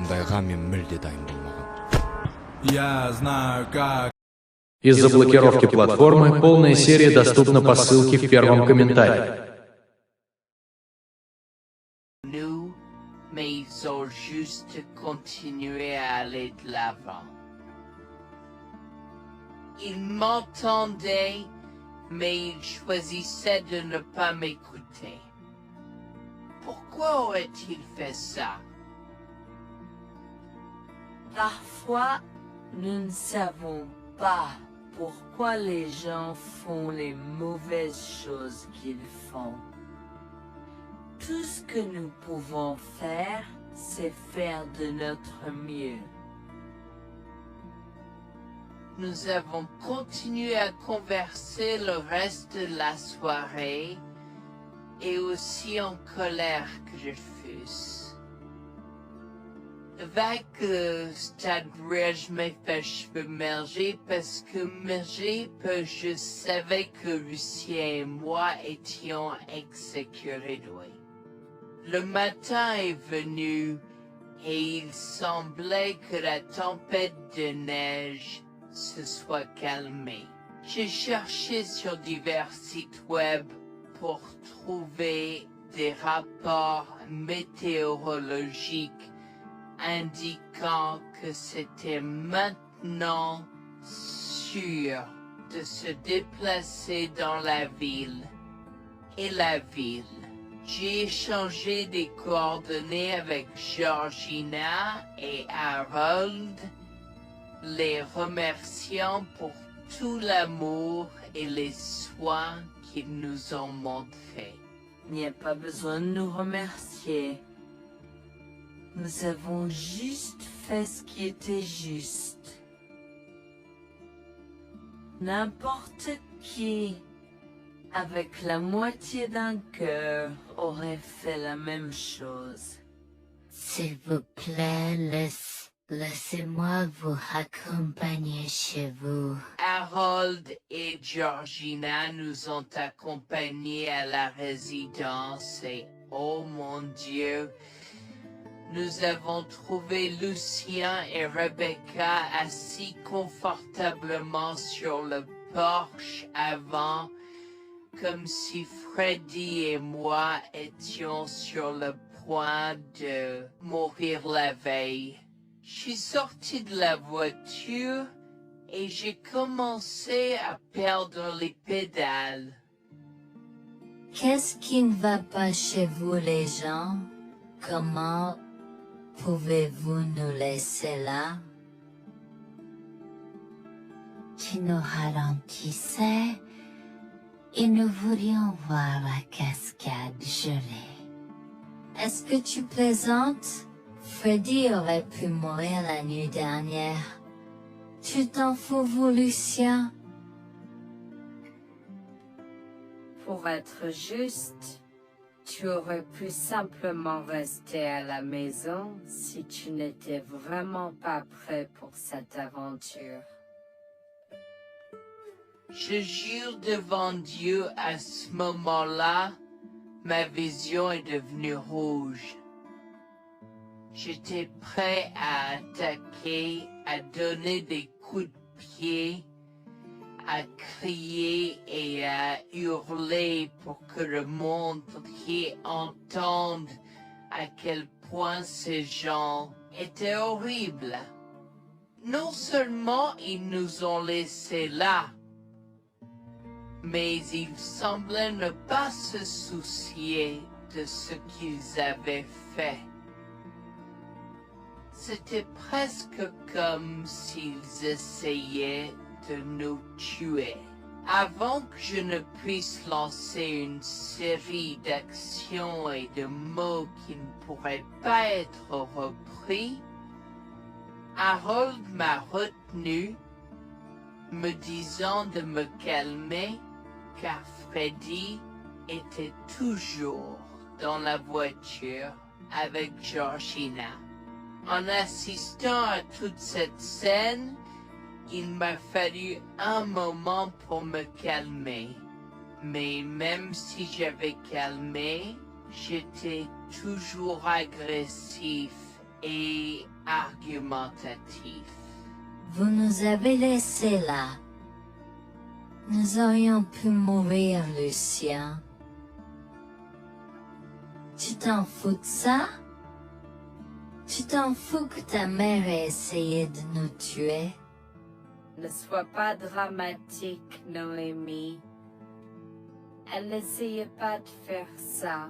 мындайга мен мүлде дайын болмагам. Я знаю как. Из-за блокировки платформы полная серия доступна по ссылке в первом комментарии. Nous, mais ils ont juste continué à aller de l'avant. Ils m'entendaient, mais ils choisissaient de ne pas m'écouter. Pourquoi aurait-il fait ça? Parfois, nous ne savons pas pourquoi les gens font les mauvaises choses qu'ils font. Tout ce que nous pouvons faire, c'est faire de notre mieux. Nous avons continué à converser le reste de la soirée, et aussi en colère que je fusse. Avec le stade où je me fais cheveux merger parce que je savais que Lucien et moi étions exécutés. Le matin est venu et il semblait que la tempête de neige se soit calmée. J'ai cherché sur divers sites web pour trouver des rapports météorologiques indiquant que c'était maintenant sûr de se déplacer dans la ville. Et la ville. J'ai échangé des coordonnées avec Georgina et Harold, les remerciant pour tout l'amour et les soins qu'ils nous ont montrés. Il n'y a pas besoin de nous remercier. Nous avons juste fait ce qui était juste. N'importe qui, avec la moitié d'un cœur, aurait fait la même chose. S'il vous plaît, laissez-moi vous accompagner chez vous. Harold et Georgina nous ont accompagnés à la résidence et, oh mon Dieu, nous avons trouvé Lucien et Rebecca assis confortablement sur le porche avant, comme si Freddy et moi étions sur le point de mourir la veille. Je suis sorti de la voiture et j'ai commencé à perdre les pédales. Qu'est-ce qui ne va pas chez vous, les gens? Comment pouvez-vous nous laisser là? Tu nous ralentissais et nous voulions voir la cascade gelée. Est-ce que tu plaisantes? Freddy aurait pu mourir la nuit dernière. Tu t'en fous, vous, Lucien? Pour être juste, tu aurais pu simplement rester à la maison si tu n'étais vraiment pas prêt pour cette aventure. Je jure devant Dieu, à ce moment-là, ma vision est devenue rouge. J'étais prêt à attaquer, à donner des coups de pied, à crier et à hurler pour que le monde entier entende à quel point ces gens étaient horribles. Non seulement ils nous ont laissés là, mais ils semblaient ne pas se soucier de ce qu'ils avaient fait. C'était presque comme s'ils essayaient de nous tuer. Avant que je ne puisse lancer une série d'actions et de mots qui ne pourraient pas être repris, Harold m'a retenu, me disant de me calmer, car Freddy était toujours dans la voiture avec Georgina. En assistant à toute cette scène, il m'a fallu un moment pour me calmer. Mais même si j'avais calmé, j'étais toujours agressif et argumentatif. Vous nous avez laissés là. Nous aurions pu mourir, Lucien. Tu t'en fous de ça? Tu t'en fous que ta mère ait essayé de nous tuer? Ne sois pas dramatique, Noémie. Elle n'essayait pas de faire ça.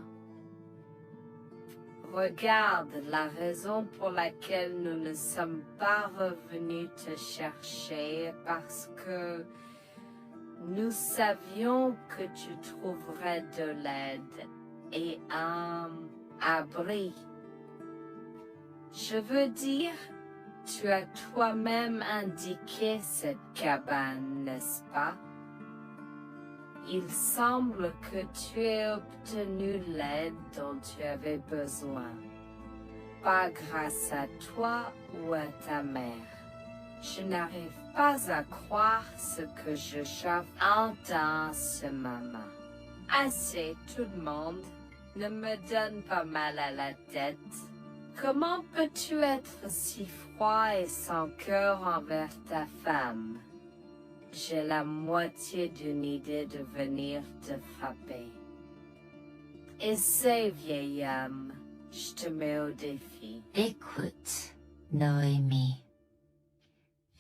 Regarde la raison pour laquelle nous ne sommes pas revenus te chercher, parce que nous savions que tu trouverais de l'aide et un abri. Je veux dire, tu as toi-même indiqué cette cabane, n'est-ce pas? Il semble que tu aies obtenu l'aide dont tu avais besoin. Pas grâce à toi ou à ta mère. Je n'arrive pas à croire ce que j'entends ce moment. Assez, tout le monde. Ne me donne pas mal à la tête. Comment peux-tu être si froid et sans cœur envers ta femme? J'ai la moitié d'une idée de venir te frapper. Essaie, vieil homme. Je te mets au défi. Écoute, Noémie.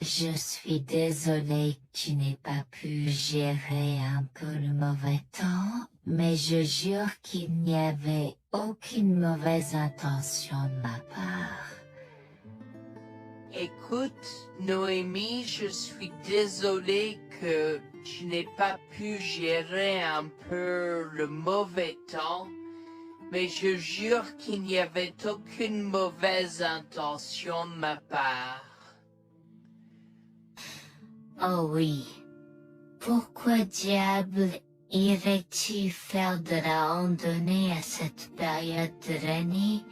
Je suis désolée que tu n'aies pas pu gérer un peu le mauvais temps, mais je jure qu'il n'y avait aucune mauvaise intention de ma part. Écoute, Noémie, je suis désolée que tu n'aies pas pu gérer un peu le mauvais temps, mais je jure qu'il n'y avait aucune mauvaise intention de ma part. Oh oui. Pourquoi diable irais-tu faire de la randonnée à cette période de l'année?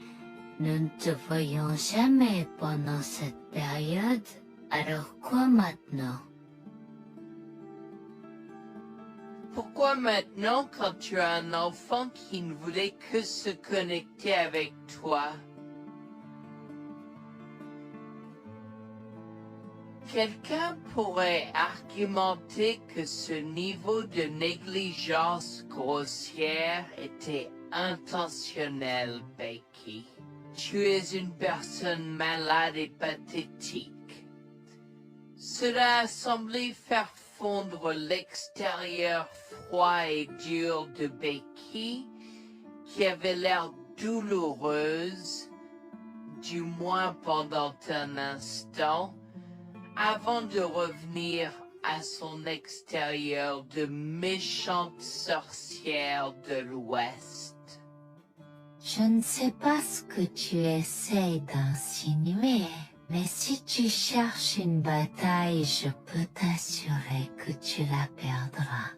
Nous ne te voyons jamais pendant cette période, alors quoi maintenant? Pourquoi maintenant quand tu as un enfant qui ne voulait que se connecter avec toi? Quelqu'un pourrait argumenter que ce niveau de négligence grossière était intentionnel, Becky. Tu es une personne malade et pathétique. Cela a semblé faire fondre l'extérieur froid et dur de Becky, qui avait l'air douloureuse, du moins pendant un instant, avant de revenir à son extérieur de méchante sorcière de l'Ouest. Je ne sais pas ce que tu essaies d'insinuer, mais si tu cherches une bataille, je peux t'assurer que tu la perdras.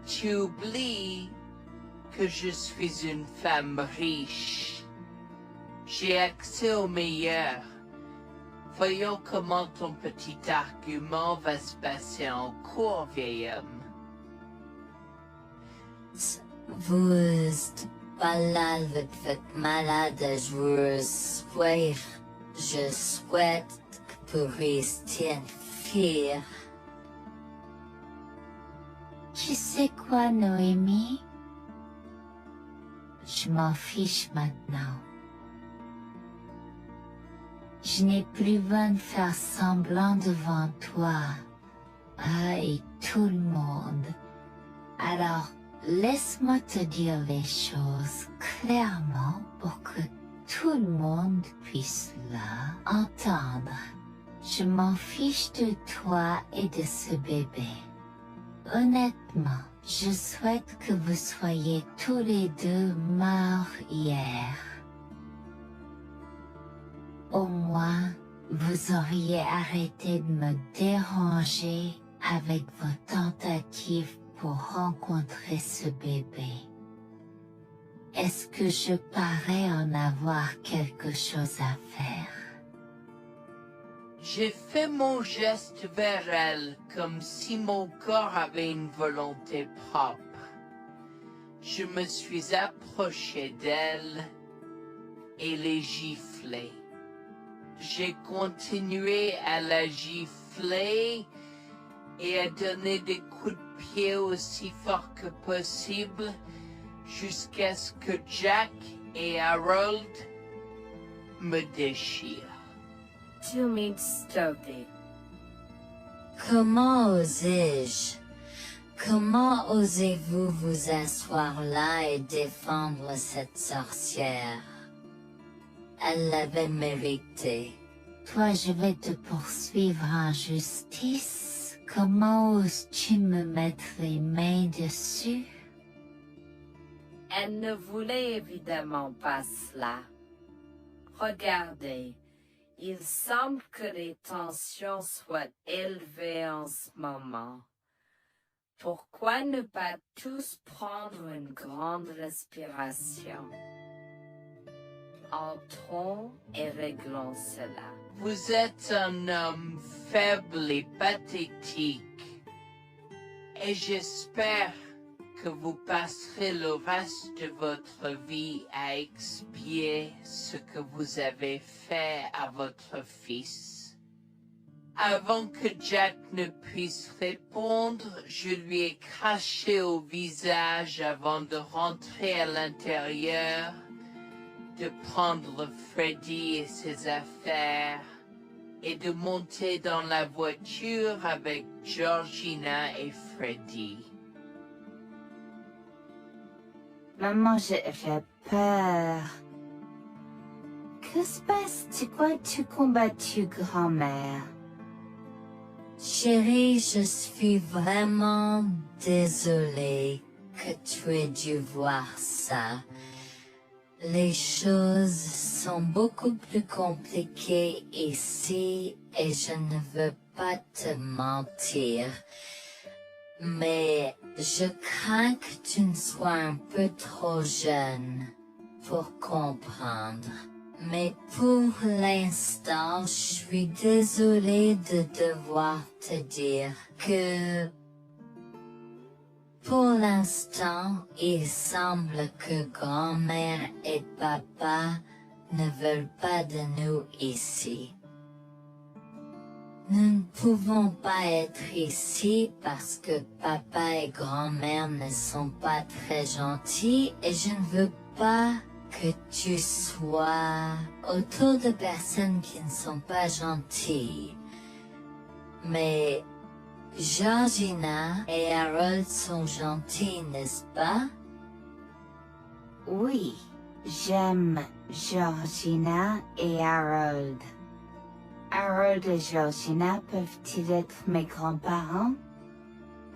Tu oublies que je suis une femme riche. J'ai accès au meilleur. Voyons comment ton petit argument va se passer en cours, vieil homme. Vous êtes malade, vous êtes malade, je souhaite que vous restiez fiers. Tu sais quoi, Noémie? Je m'en fiche maintenant. Je n'ai plus besoin de faire semblant devant toi. Et tout le monde. Alors, laisse-moi te dire les choses clairement pour que tout le monde puisse entendre. Je m'en fiche de toi et de ce bébé. Honnêtement, je souhaite que vous soyez tous les deux morts hier. Au moins, vous auriez arrêté de me déranger avec vos tentatives pour rencontrer ce bébé. Est-ce que je parais en avoir quelque chose à faire? J'ai fait mon geste vers elle comme si mon corps avait une volonté propre. Je me suis approché d'elle et l'ai giflée. J'ai continué à la gifler et à donner des coups de pied aussi fort que possible jusqu'à ce que Jack et Harold me déchirent. Tu m'as stoppé. Comment osais-je? Comment osez-vous vous asseoir là et défendre cette sorcière? Elle l'avait mérité. Toi, je vais te poursuivre en justice. Comment oses-tu me mettre les mains dessus? Elle ne voulait évidemment pas cela. Regardez, il semble que les tensions soient élevées en ce moment. Pourquoi ne pas tous prendre une grande respiration? Entrons et réglons cela. Vous êtes un homme faible et pathétique, et j'espère que vous passerez le reste de votre vie à expier ce que vous avez fait à votre fils. Avant que Jack ne puisse répondre, je lui ai craché au visage avant de rentrer à l'intérieur, de prendre Freddy et ses affaires, et de monter dans la voiture avec Georgina et Freddy. Maman, j'ai peur. Que se passe-t-il? Pourquoi tu combattu grand-mère? Chérie, je suis vraiment désolée que tu aies dû voir ça. Les choses sont beaucoup plus compliquées ici et je ne veux pas te mentir. Mais je crains que tu ne sois un peu trop jeune pour comprendre. Mais pour l'instant, je suis désolée de devoir te dire que pour l'instant, il semble que grand-mère et papa ne veulent pas de nous ici. Nous ne pouvons pas être ici parce que papa et grand-mère ne sont pas très gentils et je ne veux pas que tu sois autour de personnes qui ne sont pas gentilles. Mais Georgina et Harold sont gentils, n'est-ce pas? Oui, j'aime Georgina et Harold. Harold et Georgina peuvent-ils être mes grands-parents?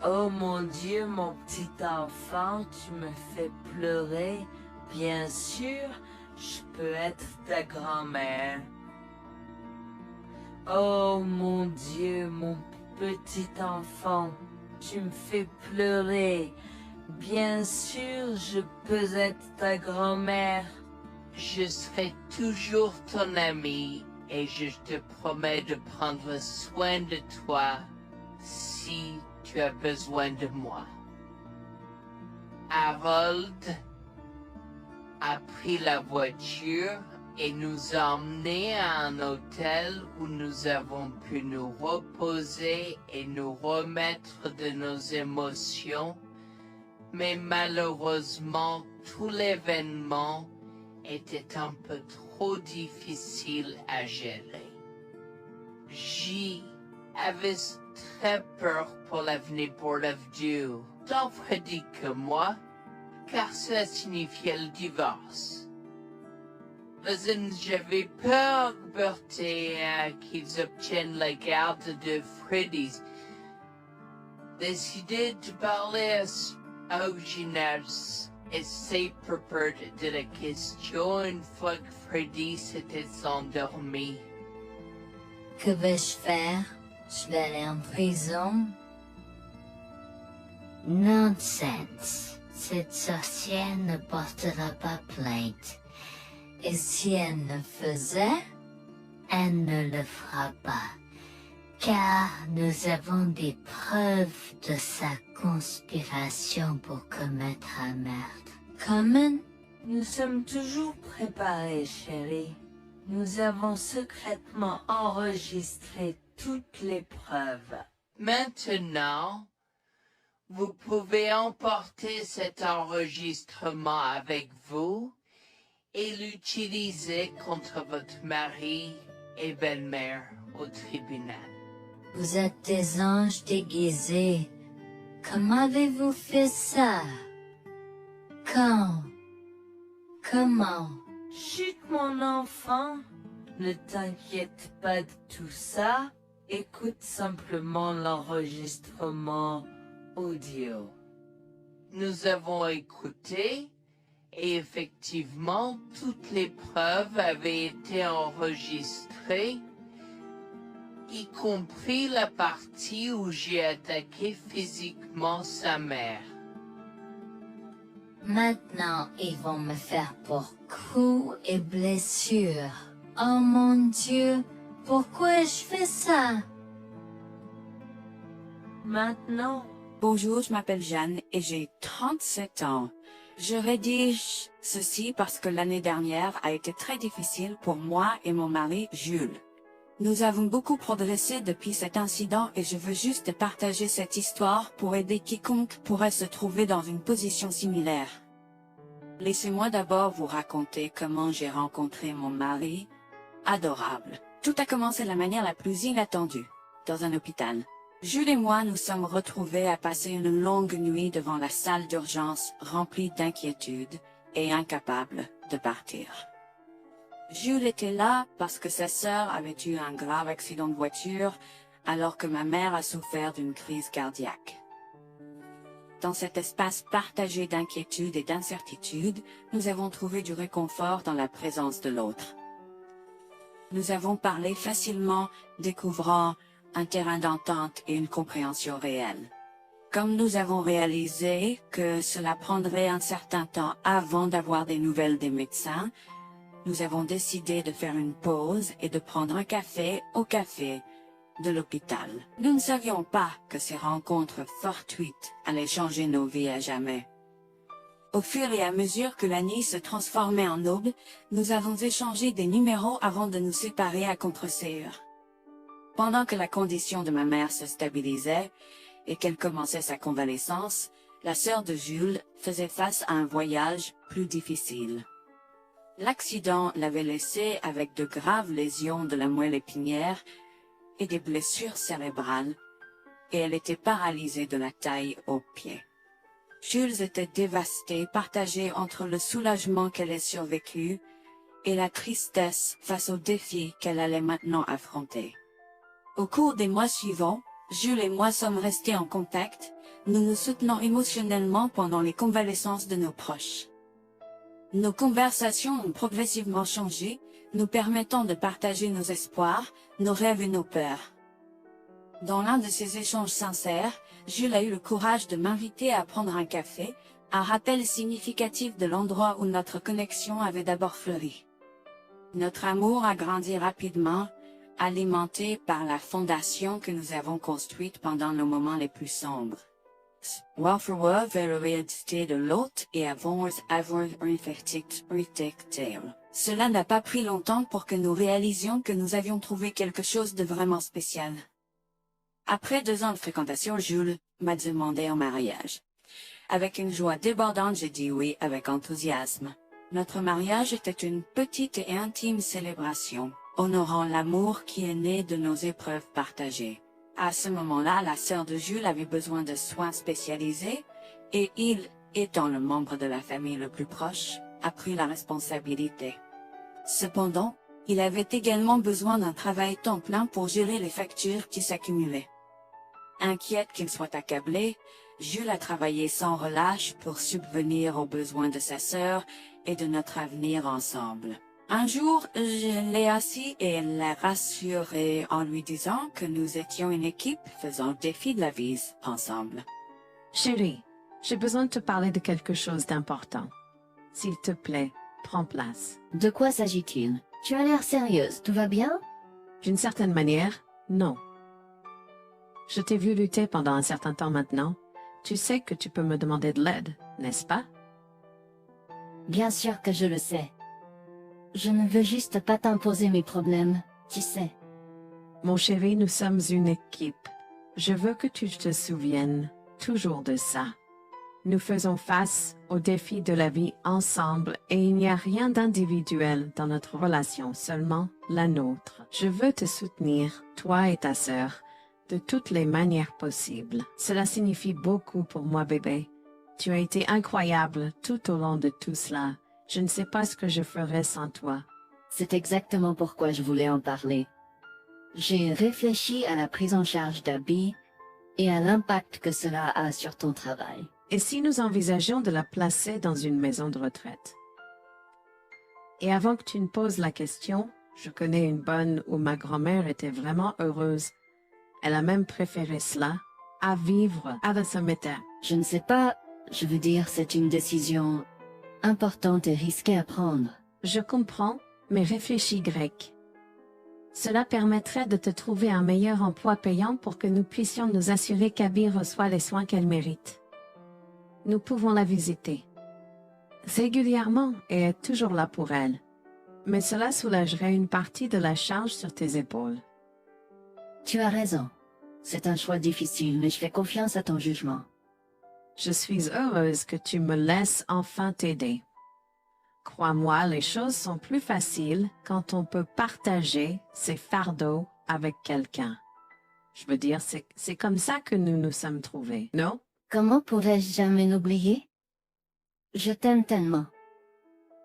Oh mon Dieu, mon petit enfant, tu me fais pleurer. Bien sûr, je peux être ta grand-mère. Oh mon Dieu, mon petit enfant, tu me fais pleurer. Bien sûr, je peux être ta grand-mère. Je serai toujours ton ami et je te promets de prendre soin de toi si tu as besoin de moi. Harold a pris la voiture et nous a emmenés à un hôtel où nous avons pu nous reposer et nous remettre de nos émotions, mais malheureusement tout l'événement était un peu trop difficile à gérer. J'y avais très peur pour l'avenir pour Dieu, tant Freddy que moi, car cela signifiait le divorce. Mais j'avais peur, Bertie, qu'ils obtiennent la garde de Freddy. Décidé de parler au gymnase et s'est préparé de la question une fois que Freddy s'était endormi. Que vais-je faire? Je vais aller en prison? Nonsense. Cette sorcière ne portera pas plainte. Et si elle le faisait, elle ne le fera pas. car nous avons des preuves de sa conspiration pour commettre un meurtre. Comment? Nous sommes toujours préparés, chérie. Nous avons secrètement enregistré toutes les preuves. Maintenant, vous pouvez emporter cet enregistrement avec vous et l'utiliser contre votre mari et belle-mère au tribunal. Vous êtes des anges déguisés. Comment avez-vous fait ça? Quand? Comment? Chut, mon enfant, ne t'inquiète pas de tout ça. Écoute simplement l'enregistrement audio. Nous avons écouté et effectivement toutes les preuves avaient été enregistrées, y compris la partie où j'ai attaqué physiquement sa mère. Maintenant, ils vont me faire pour coups et blessures. Oh mon Dieu, pourquoi je fais ça? Maintenant, Bonjour, je m'appelle Jeanne et j'ai 37 ans. Je rédige ceci parce que l'année dernière a été très difficile pour moi et mon mari Jules. Nous avons beaucoup progressé depuis cet incident et je veux juste partager cette histoire pour aider quiconque pourrait se trouver dans une position similaire. Laissez-moi d'abord vous raconter comment j'ai rencontré mon mari, adorable. Tout a commencé de la manière la plus inattendue, dans un hôpital. Jules et moi nous sommes retrouvés à passer une longue nuit devant la salle d'urgence remplie d'inquiétude et incapables de partir. Jules était là parce que sa sœur avait eu un grave accident de voiture alors que ma mère a souffert d'une crise cardiaque. Dans cet espace partagé d'inquiétude et d'incertitude, nous avons trouvé du réconfort dans la présence de l'autre. Nous avons parlé facilement, découvrant un terrain d'entente et une compréhension réelle. Comme nous avons réalisé que cela prendrait un certain temps avant d'avoir des nouvelles des médecins, nous avons décidé de faire une pause et de prendre un café au café de l'hôpital. Nous ne savions pas que ces rencontres fortuites allaient changer nos vies à jamais. Au fur et à mesure que la nuit se transformait en aube, nous avons échangé des numéros avant de nous séparer à contre-séance. Pendant que la condition de ma mère se stabilisait et qu'elle commençait sa convalescence, la sœur de Jules faisait face à un voyage plus difficile. L'accident l'avait laissée avec de graves lésions de la moelle épinière et des blessures cérébrales, et elle était paralysée de la taille aux pieds. Jules était dévasté, partagé entre le soulagement qu'elle ait survécu et la tristesse face aux défis qu'elle allait maintenant affronter. Au cours des mois suivants, Jules et moi sommes restés en contact, nous nous soutenons émotionnellement pendant les convalescences de nos proches. Nos conversations ont progressivement changé, nous permettant de partager nos espoirs, nos rêves et nos peurs. Dans l'un de ces échanges sincères, Jules a eu le courage de m'inviter à prendre un café, un rappel significatif de l'endroit où notre connexion avait d'abord fleuri. Notre amour a grandi rapidement, alimenté par la fondation que nous avons construite pendant nos moments les plus sombres. Welfare vers la réalité de l'autre et avons avoir réfléchi. Cela n'a pas pris longtemps pour que nous réalisions que nous avions trouvé quelque chose de vraiment spécial. Après 2 ans de fréquentation, Jules m'a demandé en mariage. Avec une joie débordante, j'ai dit oui avec enthousiasme. Notre mariage était une petite et intime célébration, honorant l'amour qui est né de nos épreuves partagées. À ce moment-là, la sœur de Jules avait besoin de soins spécialisés, et il, étant le membre de la famille le plus proche, a pris la responsabilité. Cependant, il avait également besoin d'un travail temps plein pour gérer les factures qui s'accumulaient. Inquiète qu'il soit accablé, Jules a travaillé sans relâche pour subvenir aux besoins de sa sœur et de notre avenir ensemble. Un jour, je l'ai assis et l'ai rassuré en lui disant que nous étions une équipe faisant le défi de la vie ensemble. Chérie, j'ai besoin de te parler de quelque chose d'important. S'il te plaît, prends place. De quoi s'agit-il? Tu as l'air sérieuse, tout va bien? D'une certaine manière, non. Je t'ai vu lutter pendant un certain temps maintenant. Tu sais que tu peux me demander de l'aide, n'est-ce pas? Bien sûr que je le sais. Je ne veux juste pas t'imposer mes problèmes, tu sais. Mon chéri, nous sommes une équipe. Je veux que tu te souviennes toujours de ça. Nous faisons face aux défis de la vie ensemble et il n'y a rien d'individuel dans notre relation, seulement la nôtre. Je veux te soutenir, toi et ta sœur, de toutes les manières possibles. Cela signifie beaucoup pour moi, bébé. Tu as été incroyable tout au long de tout cela. Je ne sais pas ce que je ferais sans toi. C'est exactement pourquoi je voulais en parler. J'ai réfléchi à la prise en charge d'Abby et à l'impact que cela a sur ton travail. Et si nous envisageons de la placer dans une maison de retraite? Et avant que tu ne poses la question, je connais une bonne où ma grand-mère était vraiment heureuse. Elle a même préféré cela à vivre à la cimetière. Je ne sais pas, je veux dire, c'est une décision importante et risquée à prendre. Je comprends, mais réfléchis, Greg. Cela permettrait de te trouver un meilleur emploi payant pour que nous puissions nous assurer qu'Abby reçoit les soins qu'elle mérite. Nous pouvons la visiter régulièrement et être toujours là pour elle. Mais cela soulagerait une partie de la charge sur tes épaules. Tu as raison. C'est un choix difficile, mais je fais confiance à ton jugement. Je suis heureuse que tu me laisses enfin t'aider. Crois-moi, les choses sont plus faciles quand on peut partager ses fardeaux avec quelqu'un. Je veux dire, c'est comme ça que nous nous sommes trouvés, non? Comment pourrais-je jamais l'oublier? Je t'aime tellement.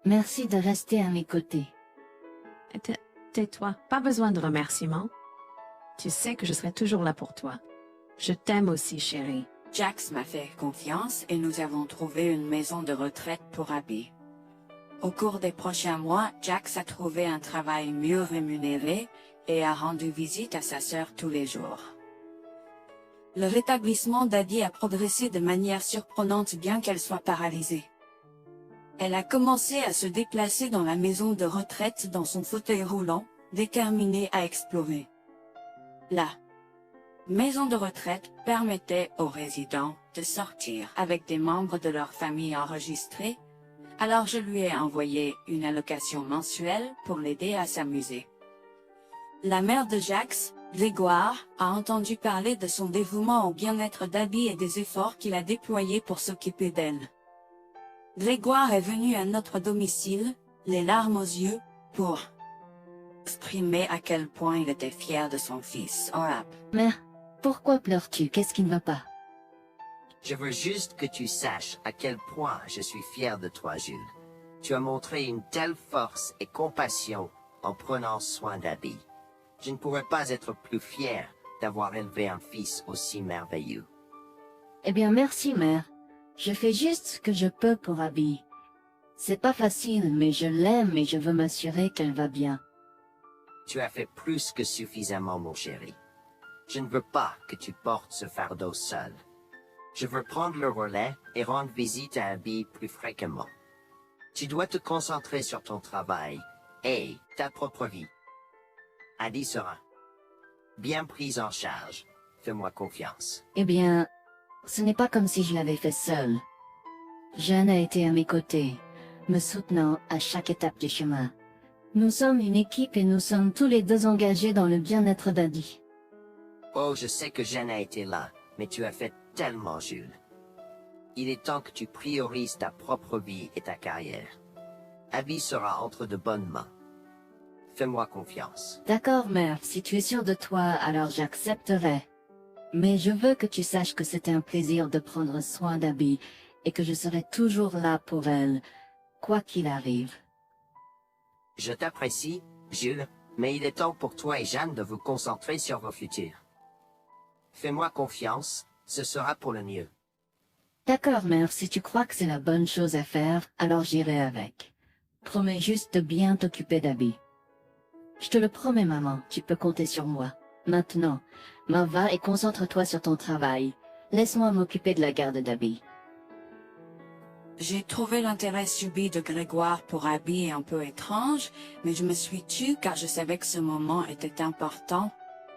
Merci de rester à mes côtés. Tais-toi, pas besoin de remerciements. Tu sais que je serai toujours là pour toi. Je t'aime aussi, chérie. Jax m'a fait confiance et nous avons trouvé une maison de retraite pour Abby. Au cours des prochains mois, Jax a trouvé un travail mieux rémunéré et a rendu visite à sa sœur tous les jours. Le rétablissement d'Abby a progressé de manière surprenante bien qu'elle soit paralysée. Elle a commencé à se déplacer dans la maison de retraite dans son fauteuil roulant, déterminée à explorer. La maison de retraite permettait aux résidents de sortir avec des membres de leur famille enregistrés, alors je lui ai envoyé une allocation mensuelle pour l'aider à s'amuser. La mère de Jax, Grégoire, a entendu parler de son dévouement au bien-être d'Abby et des efforts qu'il a déployés pour s'occuper d'elle. Grégoire est venu à notre domicile, les larmes aux yeux, pour exprimer à quel point il était fier de son fils, Orap. Mère, pourquoi pleures-tu? Qu'est-ce qui ne va pas? Je veux juste que tu saches à quel point je suis fier de toi, Jules. Tu as montré une telle force et compassion en prenant soin d'Abby. Je ne pourrais pas être plus fier d'avoir élevé un fils aussi merveilleux. Eh bien, merci, mère. Je fais juste ce que je peux pour Abby. C'est pas facile, mais je l'aime et je veux m'assurer qu'elle va bien. Tu as fait plus que suffisamment, mon chéri. Je ne veux pas que tu portes ce fardeau seul. Je veux prendre le relais et rendre visite à Abby plus fréquemment. Tu dois te concentrer sur ton travail et ta propre vie. Abby sera bien prise en charge. Fais-moi confiance. Eh bien, ce n'est pas comme si je l'avais fait seule. Jeanne a été à mes côtés, me soutenant à chaque étape du chemin. Nous sommes une équipe et nous sommes tous les deux engagés dans le bien-être d'Abby. Oh, je sais que Jeanne a été là, mais tu as fait tellement, Jules. Il est temps que tu priorises ta propre vie et ta carrière. Abby sera entre de bonnes mains. Fais-moi confiance. D'accord, mère, si tu es sûre de toi, alors j'accepterai. Mais je veux que tu saches que c'était un plaisir de prendre soin d'Abby et que je serai toujours là pour elle, quoi qu'il arrive. Je t'apprécie, Jules, mais il est temps pour toi et Jeanne de vous concentrer sur vos futurs. Fais-moi confiance, ce sera pour le mieux. D'accord, mère, si tu crois que c'est la bonne chose à faire, alors j'irai avec. Promets juste de bien t'occuper d'Abby. Je te le promets, maman, tu peux compter sur moi. Maintenant, m'en va et concentre-toi sur ton travail. Laisse-moi m'occuper de la garde d'Abby. J'ai trouvé l'intérêt subi de Grégoire pour Abby un peu étrange, mais je me suis tue car je savais que ce moment était important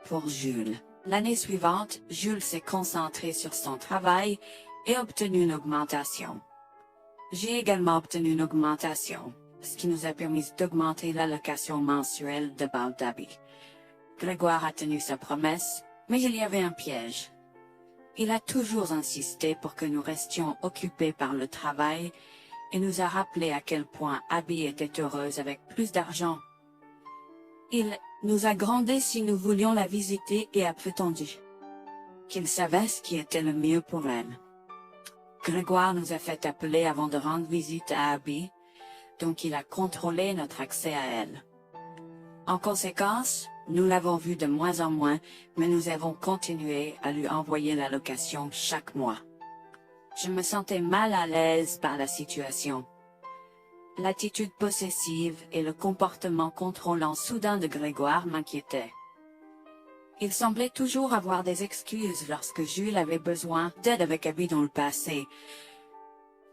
pour Jules. L'année suivante, Jules s'est concentré sur son travail et obtenu une augmentation. J'ai également obtenu une augmentation, ce qui nous a permis d'augmenter l'allocation mensuelle de Bal d'Abby. Grégoire a tenu sa promesse, mais il y avait un piège. Il a toujours insisté pour que nous restions occupés par le travail et nous a rappelé à quel point Abby était heureuse avec plus d'argent. Il nous a grondé si nous voulions la visiter et a prétendu qu'il savait ce qui était le mieux pour elle. Grégoire nous a fait appeler avant de rendre visite à Abby, donc il a contrôlé notre accès à elle. En conséquence, nous l'avons vue de moins en moins, mais nous avons continué à lui envoyer l'allocation chaque mois. Je me sentais mal à l'aise par la situation. L'attitude possessive et le comportement contrôlant soudain de Grégoire m'inquiétaient. Il semblait toujours avoir des excuses lorsque Jules avait besoin d'aide avec Abby dans le passé.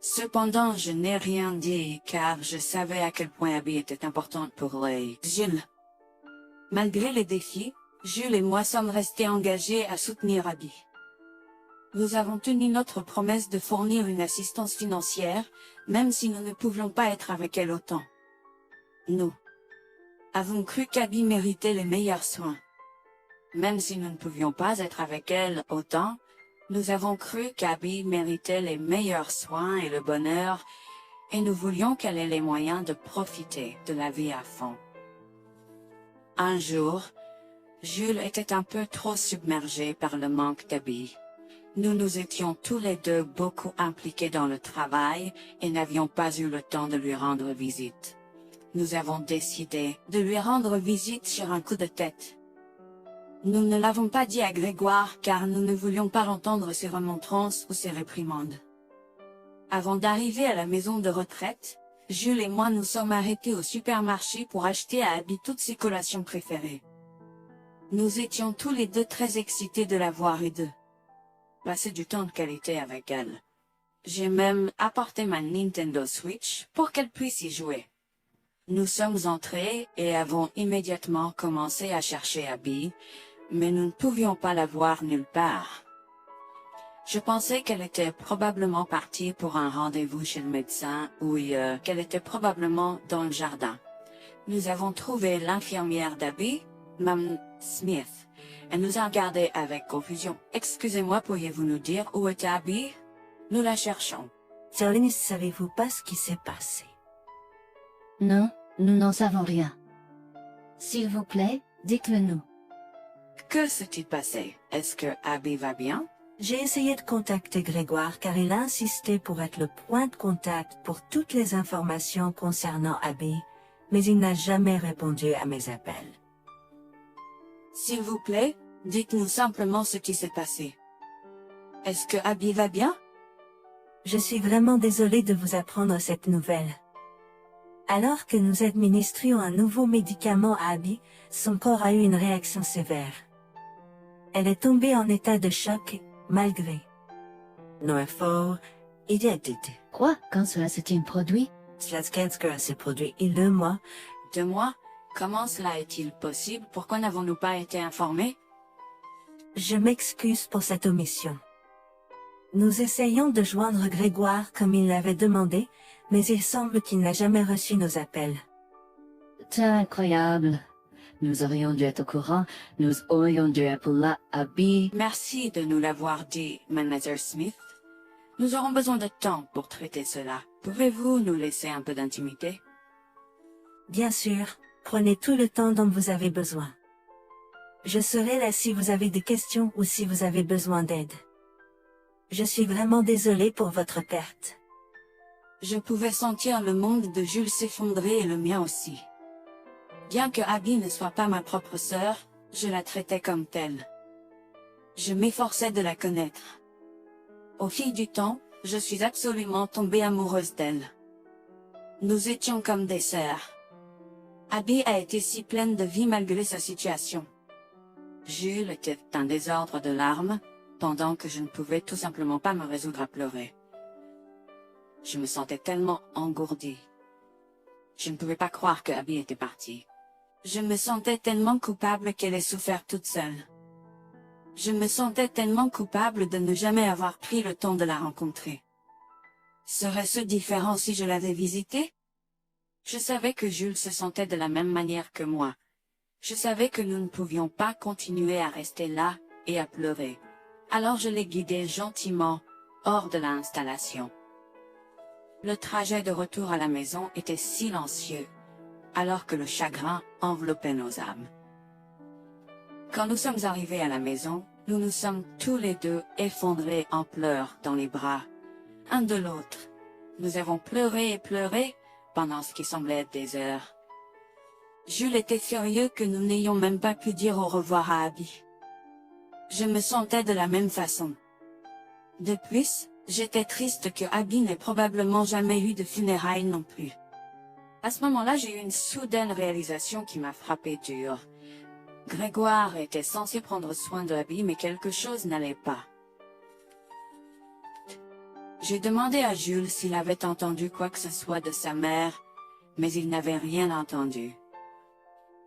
Cependant, je n'ai rien dit car je savais à quel point Abby était importante pour Jules. Malgré les défis, Jules et moi sommes restés engagés à soutenir Abby. Nous avons tenu notre promesse de fournir une assistance financière, même si nous ne pouvions pas être avec elle autant. Nous avons cru qu'Abby méritait les meilleurs soins. Même si nous ne pouvions pas être avec elle autant, nous avons cru qu'Abby méritait les meilleurs soins et le bonheur, et nous voulions qu'elle ait les moyens de profiter de la vie à fond. Un jour, Jules était un peu trop submergé par le manque d'Abby. Nous nous étions tous les deux beaucoup impliqués dans le travail et n'avions pas eu le temps de lui rendre visite. Nous avons décidé de lui rendre visite sur un coup de tête. Nous ne l'avons pas dit à Grégoire car nous ne voulions pas entendre ses remontrances ou ses réprimandes. Avant d'arriver à la maison de retraite, Jules et moi nous sommes arrêtés au supermarché pour acheter à Abby toutes ses collations préférées. Nous étions tous les deux très excités de la voir et de passer du temps de qualité avec elle. J'ai même apporté ma Nintendo Switch pour qu'elle puisse y jouer. Nous sommes entrés et avons immédiatement commencé à chercher Abby, mais nous ne pouvions pas la voir nulle part. Je pensais qu'elle était probablement partie pour un rendez-vous chez le médecin ou qu'elle était probablement dans le jardin. Nous avons trouvé l'infirmière d'Abby, Mme Smith. Elle nous a regardés avec confusion. « Excusez-moi, pourriez-vous nous dire où est Abby? Nous la cherchons. » Charlie, savez-vous pas ce qui s'est passé? Non, nous n'en savons rien. S'il vous plaît, dites-le nous. Que s'est-il passé? Est-ce que Abby va bien? J'ai essayé de contacter Grégoire car il a insisté pour être le point de contact pour toutes les informations concernant Abby, mais il n'a jamais répondu à mes appels. S'il vous plaît, dites-nous simplement ce qui s'est passé. Est-ce que Abby va bien? Je suis vraiment désolée de vous apprendre cette nouvelle. Alors que nous administrions un nouveau médicament à Abby, son corps a eu une réaction sévère. Elle est tombée en état de choc, malgré nos efforts, il a été. Quoi? Quand cela s'est-il produit? Cela s'est produit il y a 2 mois. 2 mois? Comment cela est-il possible? Pourquoi n'avons-nous pas été informés? Je m'excuse pour cette omission. Nous essayons de joindre Grégoire comme il l'avait demandé, mais il semble qu'il n'a jamais reçu nos appels. C'est incroyable. Nous aurions dû être au courant, nous aurions dû appeler là Abby. Merci de nous l'avoir dit, Manager Smith. Nous aurons besoin de temps pour traiter cela. Pouvez-vous nous laisser un peu d'intimité? Bien sûr, prenez tout le temps dont vous avez besoin. Je serai là si vous avez des questions ou si vous avez besoin d'aide. Je suis vraiment désolée pour votre perte. Je pouvais sentir le monde de Jules s'effondrer et le mien aussi. Bien que Abby ne soit pas ma propre sœur, je la traitais comme telle. Je m'efforçais de la connaître. Au fil du temps, je suis absolument tombée amoureuse d'elle. Nous étions comme des sœurs. Abby a été si pleine de vie malgré sa situation. Jules était un désordre de larmes, pendant que je ne pouvais tout simplement pas me résoudre à pleurer. Je me sentais tellement engourdie. Je ne pouvais pas croire que Abby était partie. Je me sentais tellement coupable qu'elle ait souffert toute seule. Je me sentais tellement coupable de ne jamais avoir pris le temps de la rencontrer. Serait-ce différent si je l'avais visitée? Je savais que Jules se sentait de la même manière que moi. Je savais que nous ne pouvions pas continuer à rester là et à pleurer. Alors je l'ai guidé gentiment hors de l'installation. Le trajet de retour à la maison était silencieux, alors que le chagrin enveloppait nos âmes. Quand nous sommes arrivés à la maison, nous nous sommes tous les deux effondrés en pleurs dans les bras, un de l'autre. Nous avons pleuré et pleuré pendant ce qui semblait être des heures. Jules était furieux que nous n'ayons même pas pu dire au revoir à Abby. Je me sentais de la même façon. De plus, j'étais triste que Abby n'ait probablement jamais eu de funérailles non plus. À ce moment-là, j'ai eu une soudaine réalisation qui m'a frappé dur. Grégoire était censé prendre soin de Abby, mais quelque chose n'allait pas. J'ai demandé à Jules s'il avait entendu quoi que ce soit de sa mère, mais il n'avait rien entendu.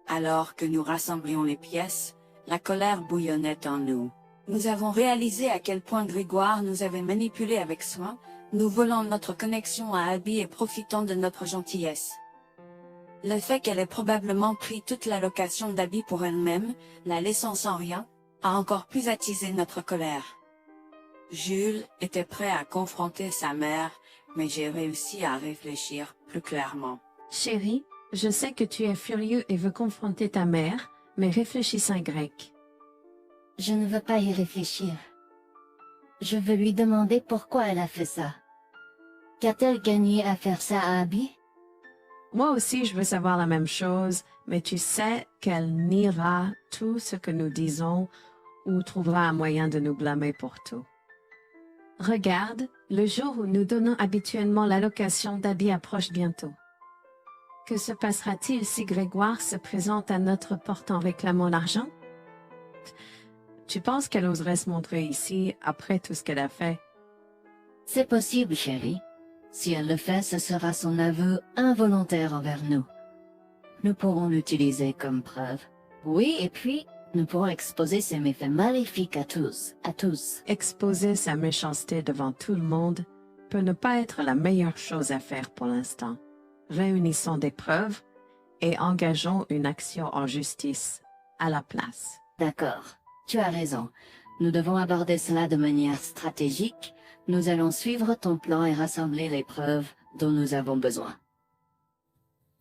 Alors que nous rassemblions les pièces, la colère bouillonnait en nous. Nous avons réalisé à quel point Grégoire nous avait manipulés avec soin, nous volant notre connexion à Abby et profitant de notre gentillesse. Le fait qu'elle ait probablement pris toute l'allocation d'Abby pour elle-même, la laissant sans rien, a encore plus attisé notre colère. Jules était prêt à confronter sa mère, mais j'ai réussi à réfléchir plus clairement. Chérie, je sais que tu es furieux et veux confronter ta mère, mais réfléchis en grec. Je ne veux pas y réfléchir. Je veux lui demander pourquoi elle a fait ça. Qu'a-t-elle gagné à faire ça à Abby? Moi aussi, je veux savoir la même chose, mais tu sais qu'elle niera tout ce que nous disons ou trouvera un moyen de nous blâmer pour tout. Regarde, le jour où nous donnons habituellement l'allocation d'Abby approche bientôt. Que se passera-t-il si Grégoire se présente à notre porte en réclamant l'argent? Tu penses qu'elle oserait se montrer ici après tout ce qu'elle a fait? C'est possible, chérie. Si elle le fait, ce sera son aveu involontaire envers nous. Nous pourrons l'utiliser comme preuve. Oui, et puis, nous pourrons exposer ses méfaits maléfiques à tous. Exposer sa méchanceté devant tout le monde peut ne pas être la meilleure chose à faire pour l'instant. Réunissons des preuves et engageons une action en justice à la place. D'accord, tu as raison. Nous devons aborder cela de manière stratégique. Nous allons suivre ton plan et rassembler les preuves dont nous avons besoin.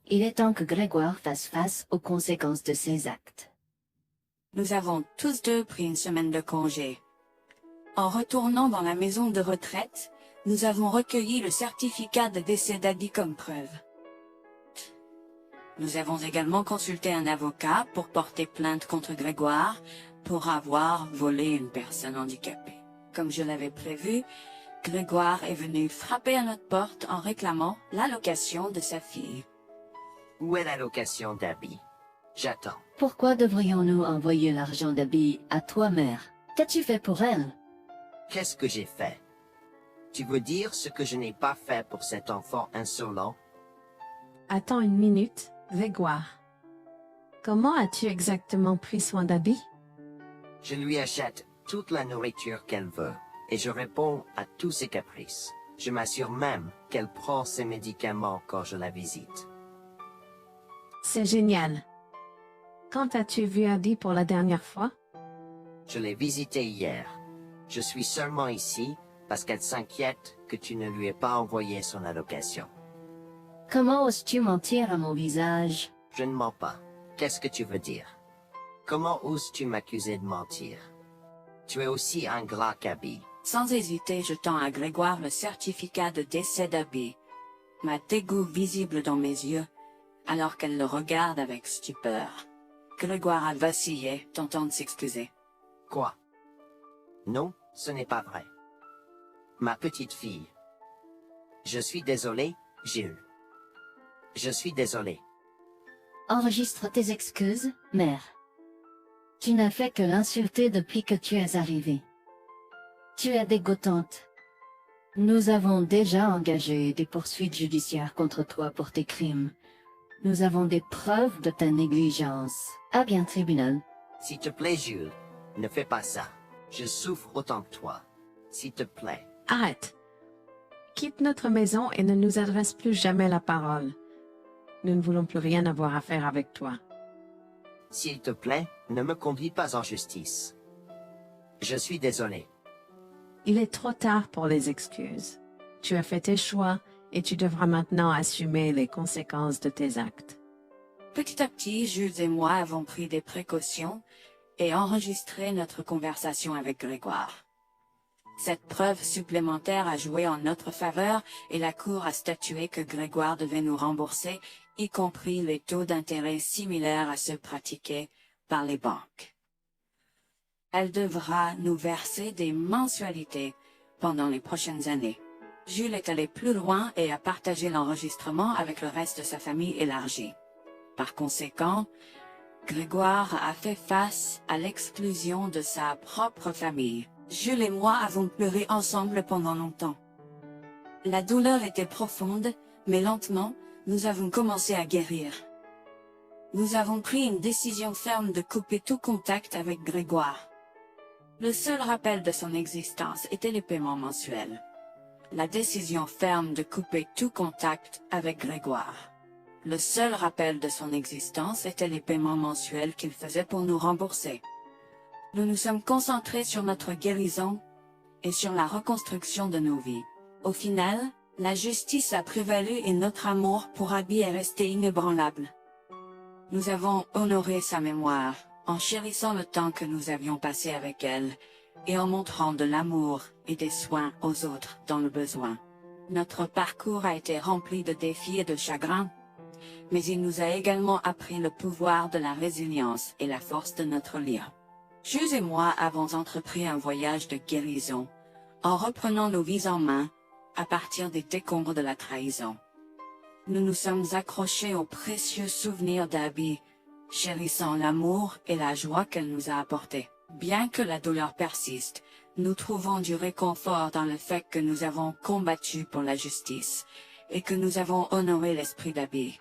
Il est temps que Grégoire fasse face aux conséquences de ses actes. Nous avons tous deux pris une semaine de congé. En retournant dans la maison de retraite, nous avons recueilli le certificat de décès d'Abby comme preuve. Nous avons également consulté un avocat pour porter plainte contre Grégoire pour avoir volé une personne handicapée. Comme je l'avais prévu, Grégoire est venu frapper à notre porte en réclamant l'allocation de sa fille. Où est l'allocation d'Abby? J'attends. Pourquoi devrions-nous envoyer l'argent d'Abby à toi, mère? Qu'as-tu fait pour elle? Qu'est-ce que j'ai fait? Tu veux dire ce que je n'ai pas fait pour cet enfant insolent? Attends une minute, Grégoire. Comment as-tu exactement pris soin d'Abby? Je lui achète toute la nourriture qu'elle veut, et je réponds à tous ses caprices. Je m'assure même qu'elle prend ses médicaments quand je la visite. C'est génial. Quand as-tu vu Abby pour la dernière fois? Je l'ai visitée hier. Je suis seulement ici parce qu'elle s'inquiète que tu ne lui aies pas envoyé son allocation. Comment oses-tu mentir à mon visage? Je ne mens pas. Qu'est-ce que tu veux dire? Comment oses-tu m'accuser de mentir? Tu es aussi ingrat qu'Abby. Sans hésiter, je tends à Grégoire le certificat de décès d'Abby, ma dégoût visible dans mes yeux, alors qu'elle le regarde avec stupeur. Grégoire a vacillé, tentant de s'excuser. Quoi? Non, ce n'est pas vrai. Ma petite fille. Je suis désolé, Jules. Je suis désolé. Enregistre tes excuses, mère. Tu n'as fait que l'insulter depuis que tu es arrivée. Tu es dégoûtante. Nous avons déjà engagé des poursuites judiciaires contre toi pour tes crimes. Nous avons des preuves de ta négligence. À bien, tribunal. S'il te plaît, Jules, ne fais pas ça. Je souffre autant que toi. S'il te plaît. Arrête. Quitte notre maison et ne nous adresse plus jamais la parole. Nous ne voulons plus rien avoir à faire avec toi. S'il te plaît, ne me conduis pas en justice. Je suis désolé. Il est trop tard pour les excuses. Tu as fait tes choix et tu devras maintenant assumer les conséquences de tes actes. Petit à petit, Jules et moi avons pris des précautions et enregistré notre conversation avec Grégoire. Cette preuve supplémentaire a joué en notre faveur et la Cour a statué que Grégoire devait nous rembourser, y compris les taux d'intérêt similaires à ceux pratiqués par les banques. Elle devra nous verser des mensualités pendant les prochaines années. Jules est allé plus loin et a partagé l'enregistrement avec le reste de sa famille élargie. Par conséquent, Grégoire a fait face à l'exclusion de sa propre famille. Jules et moi avons pleuré ensemble pendant longtemps. La douleur était profonde, mais lentement, nous avons commencé à guérir. Nous avons pris une décision ferme de couper tout contact avec Grégoire. Le seul rappel de son existence était les paiements mensuels. La décision ferme de couper tout contact avec Grégoire. Le seul rappel de son existence était les paiements mensuels qu'il faisait pour nous rembourser. Nous nous sommes concentrés sur notre guérison et sur la reconstruction de nos vies. Au final, la justice a prévalu et notre amour pour Abby est resté inébranlable. Nous avons honoré sa mémoire en chérissant le temps que nous avions passé avec elle et en montrant de l'amour et des soins aux autres dans le besoin. Notre parcours a été rempli de défis et de chagrins, mais il nous a également appris le pouvoir de la résilience et la force de notre lien. Jules et moi avons entrepris un voyage de guérison, en reprenant nos vies en main, à partir des décombres de la trahison. Nous nous sommes accrochés aux précieux souvenirs d'Abby, chérissant l'amour et la joie qu'elle nous a apportés. Bien que la douleur persiste, nous trouvons du réconfort dans le fait que nous avons combattu pour la justice, et que nous avons honoré l'esprit d'Abby.